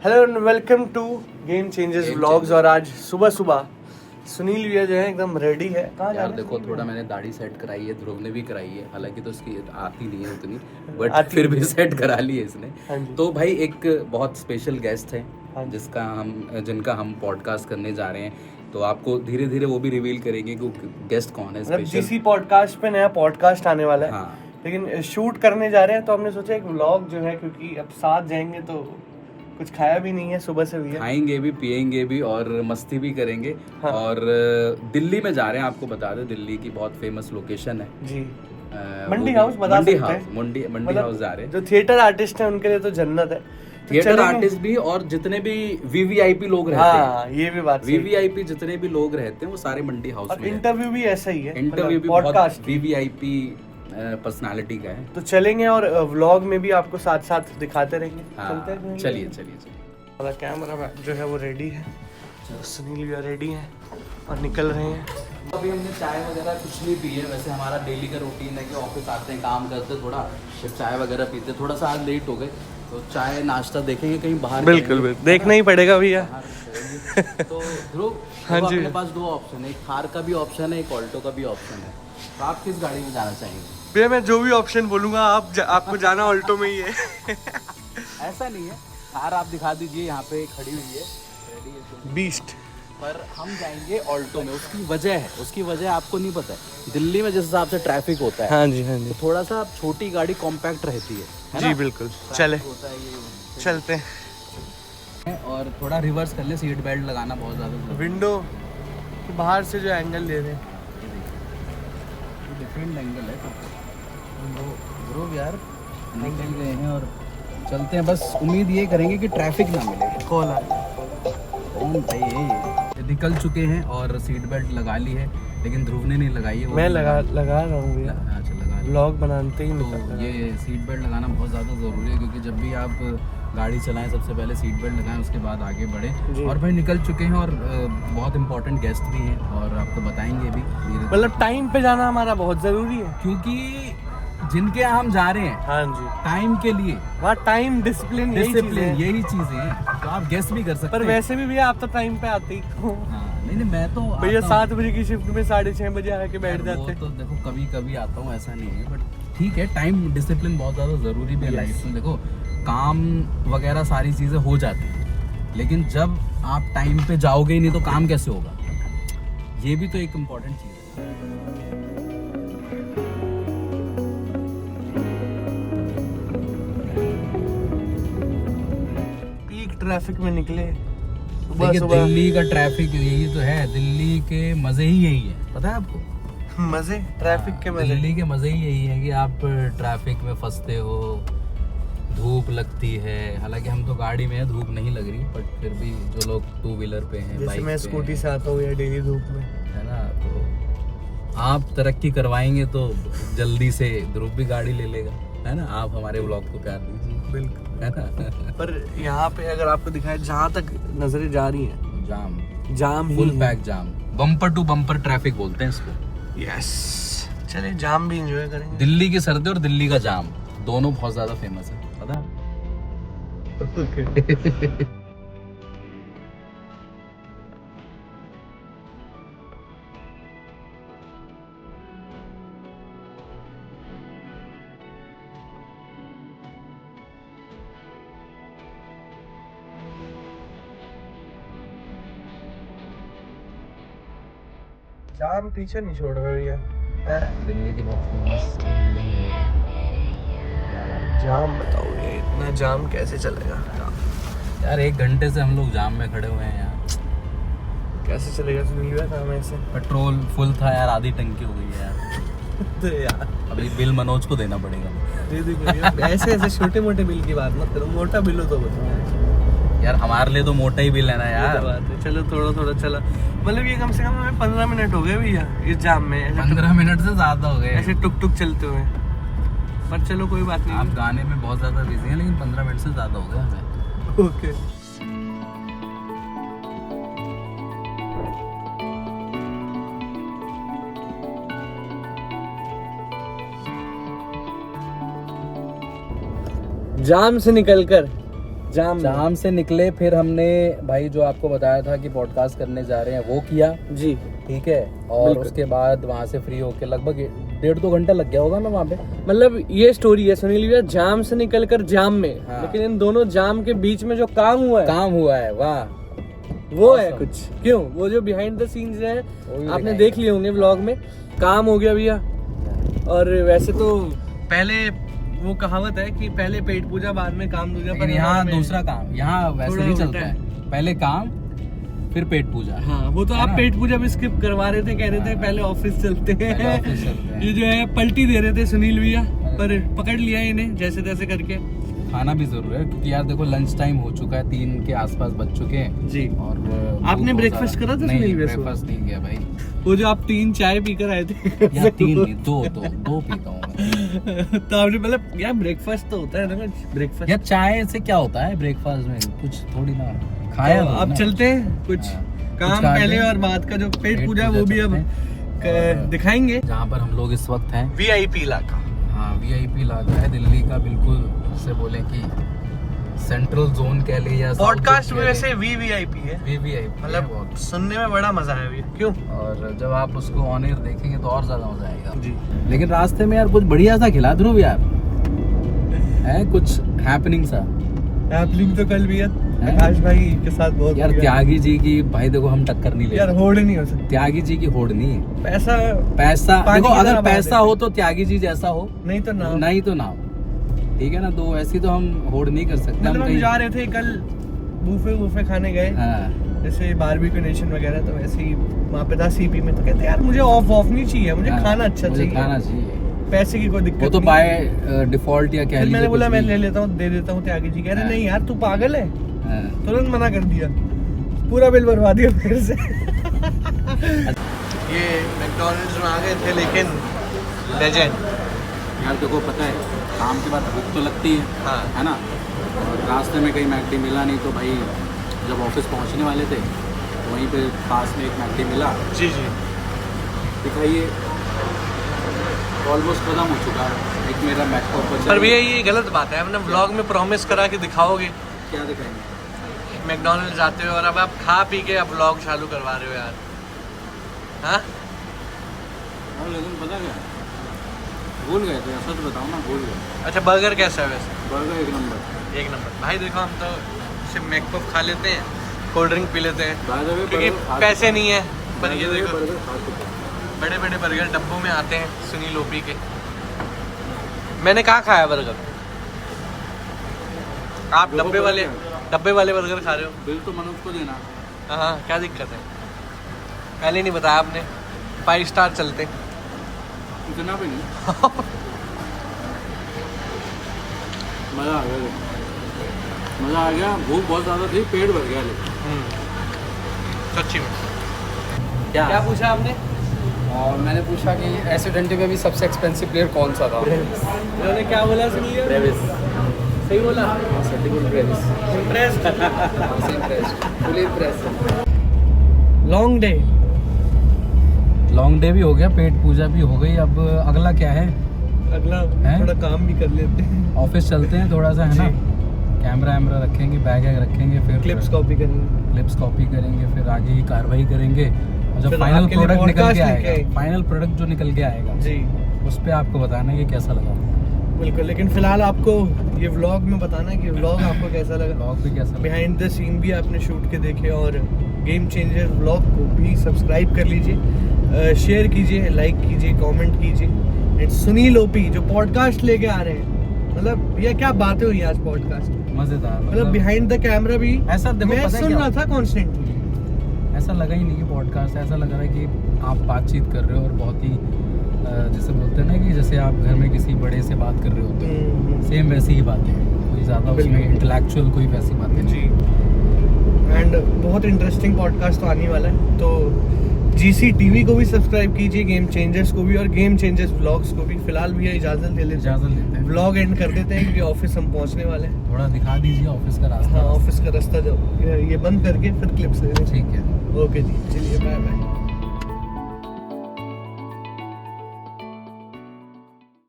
Hello and welcome to Game Changers Vlogs. और आज सुबह सुबह सुनील भैया जो है एकदम रेडी है। कहाँ यार देखो थोड़ा मैंने दाढ़ी सेट कराई है, ध्रुव ने भी कराई है, हालांकि तो उसकी आती नहीं है उतनी, बट फिर भी सेट करा ली है इसने। तो भाई एक बहुत स्पेशल गेस्ट है जिनका हम पॉडकास्ट करने जा रहे हैं, तो आपको धीरे धीरे वो भी रिवील करेंगे कि गेस्ट कौन है स्पेशल। जिसी पॉडकास्ट पे नया पॉडकास्ट आने वाला है, हाँ। लेकिन शूट करने जा रहे हैं तो हमने सोचा एक व्लॉग जो है, क्योंकि अब साथ जाएंगे तो कुछ खाया भी नहीं है सुबह से भी है। खाएंगे भी, पिएंगे भी और मस्ती भी करेंगे। हाँ। और दिल्ली में जा रहे हैं, आपको बता दें दिल्ली की बहुत फेमस लोकेशन है जी, मंडी हाउस बता सकते हैं। मंडी हाउस जा रहे हैं। जो थिएटर आर्टिस्ट है उनके लिए तो जन्नत है। थिएटर आर्टिस्ट भी और जितने भी वीवीआईपी लोग रहते हैं। हाँ, ये भी बात। वीवीआईपी जितने भी लोग रहते हैं वो सारे मंडी हाउस में। इंटरव्यू भी ऐसा ही है, इंटरव्यू भी बहुत वीवीआईपी पर्सनालिटी का है। तो चलेंगे और व्लॉग में भी आपको साथ साथ दिखाते रहेंगे। हाँ, चलिए। हमारा कैमरा जो है वो रेडी है, सुनील भैया रेडी हैं और निकल रहे हैं। अभी हमने चाय वगैरह कुछ नहीं पी है। वैसे हमारा डेली का रूटीन है कि ऑफिस आते हैं, काम करते हैं, थोड़ा फिर चाय वगैरह पीते हैं। थोड़ा सा आज लेट हो गए तो चाय नाश्ता देखेंगे कहीं बाहर। बिल्कुल देखना ही पड़ेगा भैया। तो ध्रुव, हाँ जी, अपने पास दो ऑप्शन है, एक थार का भी ऑप्शन है, एक ऑल्टो का भी ऑप्शन है। तो आप किस गाड़ी में जाना चाहेंगे? भैया मैं जो भी ऑप्शन बोलूँगा आपको जाना ऑल्टो में ही है। ऐसा नहीं है, थार आप दिखा दीजिए, यहाँ पे खड़ी हुई है बीस्ट, पर हम जाएंगे ऑल्टो में। उसकी वजह आपको नहीं पता है। दिल्ली में जिस हिसाब से ट्रैफिक होता है, हाँ जी, तो थोड़ा सा छोटी गाड़ी कॉम्पैक्ट रहती है जी, बिल्कुल। चले चलते हैं और थोड़ा रिवर्स कर ले, सीट बेल्ट लगाना बहुत ज़्यादा। विंडो बाहर से जो एंगल ले रहे हैं, डिफरेंट एंगल है। ध्रुव यार निकल गए हैं और चलते हैं। बस उम्मीद ये करेंगे कि ट्रैफिक ना मिले। कौन आ निकल चुके हैं और सीट बेल्ट लगा ली है, लेकिन ध्रुव ने नहीं लगाई है। मैं लगा रहा हूँ भैया। अच्छा, लगा व्लॉग बनाते ही तो ये सीट बेल्ट लगाना बहुत ज़्यादा ज़रूरी है, क्योंकि जब भी आप गाड़ी चलाएं सबसे पहले सीट बेल्ट लगाएं, उसके बाद आगे बढ़ें। और भाई निकल चुके हैं और बहुत इंपॉर्टेंट गेस्ट भी हैं और आपको बताएंगे भी। मतलब टाइम पे जाना हमारा बहुत ज़रूरी है, क्योंकि जिनके यहाँ हम जा रहे हैं, हाँ जी, टाइम के लिए, वहाँ टाइम डिसिप्लिन यही चीजें हैं। तो आप गेस भी कर सकते हैं। पर वैसे भी भैया आप तो टाइम पे आते ही हो। नहीं, मैं तो भैया 7 बजे की शिफ्ट में 6:30 बजे आके बैठ जाते हैं। तो देखो कभी कभी आता हूँ, ऐसा नहीं है, बट ठीक है, टाइम डिसिप्लिन बहुत ज़्यादा ज़रूरी भी है लाइफ में। देखो काम वगैरह सारी चीज़ें हो जाती हैं, लेकिन जब आप टाइम पे जाओगे ही नहीं तो काम कैसे होगा? ये भी तो एक इम्पोर्टेंट चीज़ है। ट्रैफिक में निकले सुबह। दिल्ली का ट्रैफिक यही तो है, दिल्ली के मजे ही यही है, पता है आपको? मजे, ट्रैफिक के मजे, दिल्ली के मजे ही यही है कि आप ट्रैफिक में फंसते हो, धूप लगती है। हालांकि हम तो गाड़ी में है, धूप नहीं लग रही, बट फिर भी जो लोग 2 व्हीलर पे हैं, जैसे मैं स्कूटी से आता हूँ या डेली धूप में, है ना, तो आप तरक्की करवाएंगे तो जल्दी से ध्रुव भी गाड़ी ले लेगा, है ना। आप हमारे व्लॉग को प्यार दीजिए, बिल्कुल। पर यहाँ पे अगर आपको दिखाए, जहाँ तक नजरें जा रही हैं, jam full pack jam, bumper to bumper traffic बोलते हैं इसको। यस, चलिए जाम भी एंजॉय करेंगे। दिल्ली की सर्दी और दिल्ली का जाम दोनों बहुत ज्यादा फेमस है, पता है? जाम पीछे नहीं छोड़ रहे भैया। दिल्ली की बहुत फेमस जाम बताओ, ये इतना जाम कैसे चलेगा यार? 1 घंटे से हम लोग जाम में खड़े हुए हैं यार। कैसे चलेगा सुनील भैया काम ऐसे? पेट्रोल फुल था यार, आधी टंकी हो गई है यार। तो यार अभी बिल मनोज को देना पड़ेगा। ऐसे छोटे मोटे बिल की बात मत करो, मोटा बिल हो तो बताओ यार। हमारे लिए तो मोटा ही बिल है ना यार। चलो थोड़ा चला, मतलब ये कम से कम हमें 15 मिनट हो गए भैया इस जाम में। 15 मिनट से ज्यादा हो गए ऐसे टुक चलते हुए, पर चलो कोई बात नहीं। आप गाने में बहुत ज्यादा बिजी हैं, लेकिन 15 मिनट से ज्यादा हो गए हमें। ओके। जाम से निकलकर जाम से निकले, फिर हमने भाई जो आपको बताया था कि पॉडकास्ट करने जा रहे हैं वो किया जी, ठीक है। और उसके बाद वहाँ से फ्री होके लगभग 1.5-2 घंटा लग गया होगा मैं वहाँ पे। मतलब ये स्टोरी है सुनील भैया, जाम से निकलकर जाम में। हाँ। लेकिन इन दोनों जाम के बीच में जो काम हुआ है वाह, वो है कुछ, क्यों वो जो बिहाइंड द सीन्स है आपने देख लिए होंगे व्लॉग में। काम हो गया भैया। और वैसे तो पहले वो कहावत है कि पहले पेट पूजा बाद में काम दूजा, पर यहाँ दूसरा काम, यहाँ वैसे नहीं चलता है, पहले काम फिर पेट पूजा। हाँ, वो तो आप पेट पूजा भी स्किप करवा रहे थे, कह रहे थे पहले ऑफिस चलते हैं। ये जो है पलटी दे रहे थे सुनील भैया, पर पकड़ लिया इन्हें जैसे तैसे करके। खाना भी जरूर है क्योंकि यार देखो लंच टाइम हो चुका है, 3 के आसपास बज चुके हैं जी। और आपने ब्रेकफास्ट करा था? नहीं, ब्रेकफास्ट नहीं किया भाई। वो जो आप 3 चाय पीकर आए थे यार 3 नहीं, 2 पीता हूँ मैं। तो आपने मतलब यार ब्रेकफास्ट तो होता है ना, ब्रेकफास्ट यार चाय से क्या होता है ब्रेकफास्ट में, कुछ थोड़ी ना खाया। तो अब चलते हैं कुछ काम पहले और बाद का जो पेट पूजा वो भी अब दिखाएंगे। जहाँ पर हम लोग इस वक्त हैं VIP इलाका। हाँ, VIP इलाका है दिल्ली का, बिल्कुल से बोले कि सेंट्रल जोन कह ले या पॉडकास्ट में वैसे VVIP है, VVIP मतलब सुनने में बड़ा मजा है क्यों। और जब आप उसको ऑन एयर देखेंगे तो और ज्यादा मजा आएगा जी। लेकिन रास्ते में यार कुछ बढ़िया सा खिला ध्रुव यार, है कुछ हैपनिंग सा। हैपनिंग तो कल भी है आकाश भाई के साथ बहुत यार। त्यागी जी की भाई देखो हम टक्कर नहीं ले यार, होड़ नहीं हो सकती। त्यागी जी की होड़ नहीं है। पैसा देखो अगर पैसा हो तो त्यागी जी जैसा हो, नहीं तो ना हो, ठीक है ना। तो ऐसी तो हम होड़ नहीं कर सकते। मतलब हम जा रहे थे कल बूफे खाने गए, जैसे बारबेक्यू नेशन वगैरह, तो वैसे ही वहाँ पे था CP में, तो कहते यार मुझे ऑफ नहीं चाहिए, मुझे खाना अच्छा चाहिए, पैसे की कोई दिक्कत वो तो बाय डिफॉल्ट या कह लीजिए। मैंने बोला मैं ले लेता हूँ, दे देता हूँ। त्यागी जी कह रहे नहीं यार तू पागल है, तुरंत मना कर दिया, पूरा बिल भरवा दिया फिर से। ये मैकडॉनल्ड्स में आ गए थे लेकिन लेजेंड यार देखो पता है काम के बाद भूख तो लगती है, हाँ है ना। और रास्ते में कहीं मैकडी मिला नहीं तो भाई जब ऑफिस पहुंचने वाले थे तो वहीं पे पास में एक मैकडी मिला। जी दिखाइए ऑलमोस्ट खत्म हो चुका है एक मेरा मैकडी। पर भैया ये गलत बात है, हमने व्लॉग में प्रॉमिस करा कि दिखाओगे, क्या दिखाएंगे? मैकडॉनल्ड्स जाते हो और अब आप खा पी के अब व्लॉग चालू करवा रहे हो यार। हाँ लेकिन पता क्या भूल गए थे, सच बताओ ना भूल गए। अच्छा बर्गर कैसा है वैसे? बर्गर एक नंबर भाई देखो हम तो सिर्फ मैकपफ खा लेते हैं, कोल्ड ड्रिंक पी लेते हैं क्योंकि बर्गर पैसे नहीं है। पर ये देखो बड़े बड़े बर्गर डब्बों में आते हैं सुनील ओपी के। मैंने कहाँ खाया बर्गर? आप डब्बे वाले बर्गर खा रहे हो। बिल तो मनोज को देना। हाँ क्या दिक्कत है, पहले नहीं बताया आपने, 5 स्टार चलते। इतना भी नहीं। मज़ा आ गया, भूख बहुत ज़्यादा थी, पेट भर गया लेकिन सच्ची में। क्या पूछा आपने? और मैंने पूछा कि S20 में भी सबसे एक्सपेंसिव प्लेयर कौन सा था? उन्होंने क्या बोला सुनिए? ब्रेविस। सही बोला? Certificate Brevis. Impressed. Fully impressed. Long day भी हो गया, पेट पूजा भी हो गई। अब अगला क्या है? अगला थोड़ा काम भी कर लेते हैं, ऑफिस चलते हैं थोड़ा सा, है ना। कैमरा रखेंगे, बैग रखेंगे, फिर क्लिप्स कॉपी करेंगे, फिर आगे की कार्रवाई करेंगे। और जब फाइनल प्रोडक्ट निकल के आएगा, फाइनल प्रोडक्ट जो निकल के आएगा जी, उस पर आपको बताना है कि कैसा लगा। बिल्कुल। लेकिन फिलहाल आपको ये व्लॉग में बताना है कि व्लॉग आपको कैसा लगा, व्लॉग भी कैसा लगा, बिहाइंड द सीन भी आपने शूट के देखे। और गेम चेंजर व्लॉग को भी सब्सक्राइब कर लीजिए, शेयर कीजिए, लाइक कीजिए, कमेंट कीजिए। एंड सुनील ओपी जो पॉडकास्ट लेके आ रहे हैं, मतलब ये क्या बातें हुई आज पॉडकास्ट, मजेदार। मतलब बिहाइंड द कैमरा भी ऐसा देखो, मैं सुन रहा था कॉन्स्टेंटली। ऐसा लगा ही नहीं कि पॉडकास्ट, ऐसा लग रहा है कि आप बातचीत कर रहे हो और बहुत ही जैसे बोलते हैं ना कि जैसे आप घर में किसी बड़े से बात कर रहे होते हो, सेम वैसी ही बातें, कोई ज़्यादा उसमें इंटेलेक्चुअल कोई वैसी बातें जी। एंड बहुत इंटरेस्टिंग पॉडकास्ट तो आने वाला है, तो GCTV को भी सब्सक्राइब कीजिए, गेम चेंजर्स को भी और गेम चेंजर्स व्लॉग्स को भी। फिलहाल भी इजाज़त लेते हैं, व्लॉग एंड कर देते हैं क्योंकि ऑफिस हम पहुंचने वाले हैं। थोड़ा दिखा दीजिए ऑफिस का रास्ता। हाँ ऑफिस का रास्ता, जो ये बंद करके फिर क्लिप्स ले लें। ठीक है, ओके जी, चलिए बाय बाय।